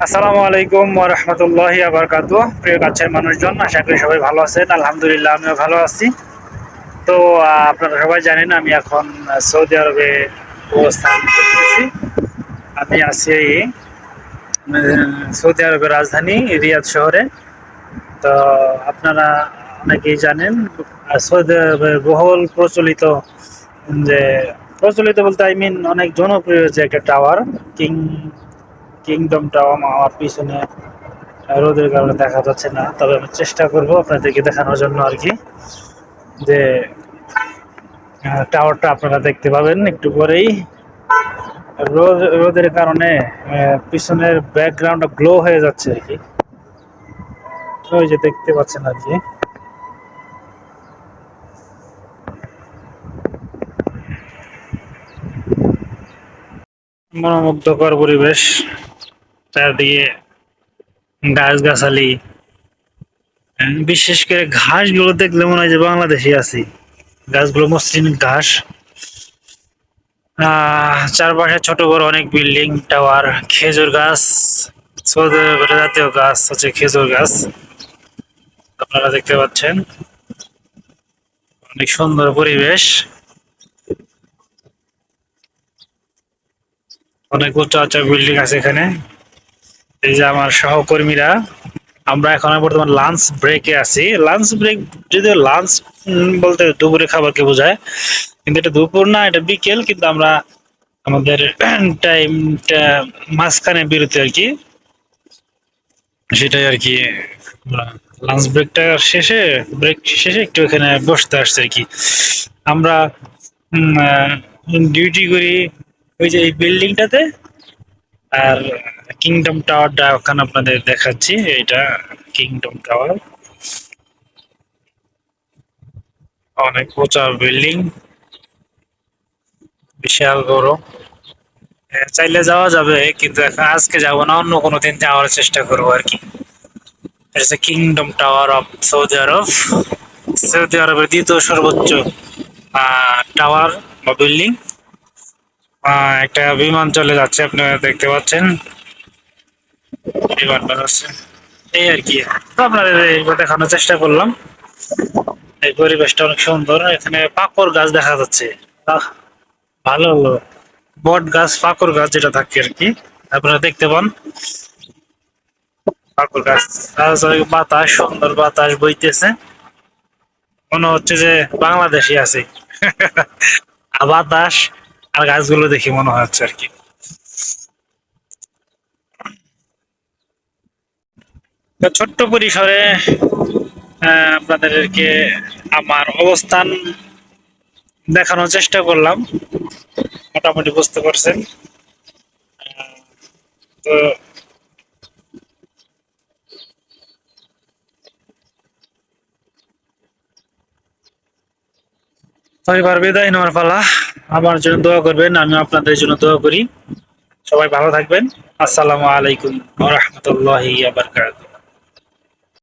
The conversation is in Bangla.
আসসালামু আলাইকুম ওয়া রাহমাতুল্লাহি ওয়া বারাকাতুহু। প্রিয় কাছের মানুষজন, আশা করি সবাই ভালো আছেন। আলহামদুলিল্লাহ আমিও ভালো আছি। তো আপনারা সবাই জানেন আমি এখন সৌদি আরবে অবস্থান করতেছি। আমি আছি সৌদি আরবের রাজধানী রিয়াদ শহরে। তো আপনারা অনেকেই জানেন সৌদি আরবের বহুল প্রচলিত যে প্রচলিত বলতে অনেক জনপ্রিয় যে একটা টাওয়ার কিং কিংডম টাওয়ার আমার পিছনে রোদের কারণে দেখা যাচ্ছে না, তবে আমি চেষ্টা করব আপনাদেরকে দেখানোর জন্য আর কি যে টাওয়ারটা আপনারা দেখতে পাবেন একটু পরেই। রোদের কারণে পিছনের ব্যাকগ্রাউন্ডটা গ্লো হয়ে যাচ্ছে আর কি, ওই যে দেখতে পাচ্ছেন আর কি। মনোমুগ্ধকর পরিবেশ, চারদিকে গাছগাছালি, বিশেষ করে ঘাসগুলো দেখলে মনে হয় যে বাংলাদেশে আছি। গাছগুলো মসৃণ ঘাস, চারপাশে ছোট বড় অনেক বিল্ডিং টাওয়ার, খেজুর গাছ। সৌদি আরবের জাতীয় গাছ হচ্ছে খেজুর গাছ, আপনারা দেখতে পাচ্ছেন। অনেক সুন্দর পরিবেশ, অনেক উঁচা উঁচা বিল্ডিং আছে এখানে। এই যে আমার সহকর্মীরা, আমরা এখন বর্তমান লাঞ্চ ব্রেকে আছি। লাঞ্চ ব্রেক যদিও লাঞ্চ বলতে দুপুরে খাবারকে বোঝায়, কিন্তু এটা দুপুর না, এটা বিকেল। কিন্তু আমরা আমাদের টাইমটা মাঝখানে বিরতি আর কি, সেটাই আর কি। লাঞ্চ ব্রেকটা শেষে ব্রেক শেষে একটু এখানে বসতে আসছে আর কি। আমরা ডিউটি করি ওই যে এই বিল্ডিংটাতে। আর কিংডম টাওয়ারটা ওখানে আপনাদের দেখাচ্ছি, এটা কিংডম টাওয়ার, অনেক উঁচা বিল্ডিং, বিশাল বড়। চাইলে যাওয়া যাবে, কিন্তু এখন আজকে যাব না, অন্য কোনো দিন যাওয়ার চেষ্টা করবো আর কি। এটা kingdom tower of Saudi Arab, Saudi আরবের দ্বিতীয় সর্বোচ্চ টাওয়ার বা বিল্ডিং। একটা বিমান চলে যাচ্ছে, আপনারা দেখতে পাচ্ছেন, বিমান বেরোচ্ছে, এই আর কি। তো আপনাদের এইবার দেখানোর চেষ্টা করলাম। এই পরিবেশটা অনেক সুন্দর, এখানে পাকড় গাছ দেখা যাচ্ছে। আহ, ভালো হলো, বট গাছ পাকড় গাছ যেটা থাকে আর কি, আপনারা দেখতে পান পাকড় গাছ। বাতাস, সুন্দর বাতাস বইতেছে, মনে হচ্ছে যে বাংলাদেশে আছি। আর বাতাস আর গাছগুলো দেখে মনে হচ্ছে আর কি। তো ছোট্ট পরিসরে আপনাদেরকে আমার অবস্থান দেখানোর চেষ্টা করলাম, মোটামুটি বুঝতে পারছেন। তো এবার বিদায় নেওয়ার পালা। আমার জন্য দোয়া করবেন, আমি আপনাদের জন্য দোয়া করি। সবাই ভালো থাকবেন। আসসালামু আলাইকুম ওয়া রাহমাতুল্লাহি ওয়া বারাকাতুহু।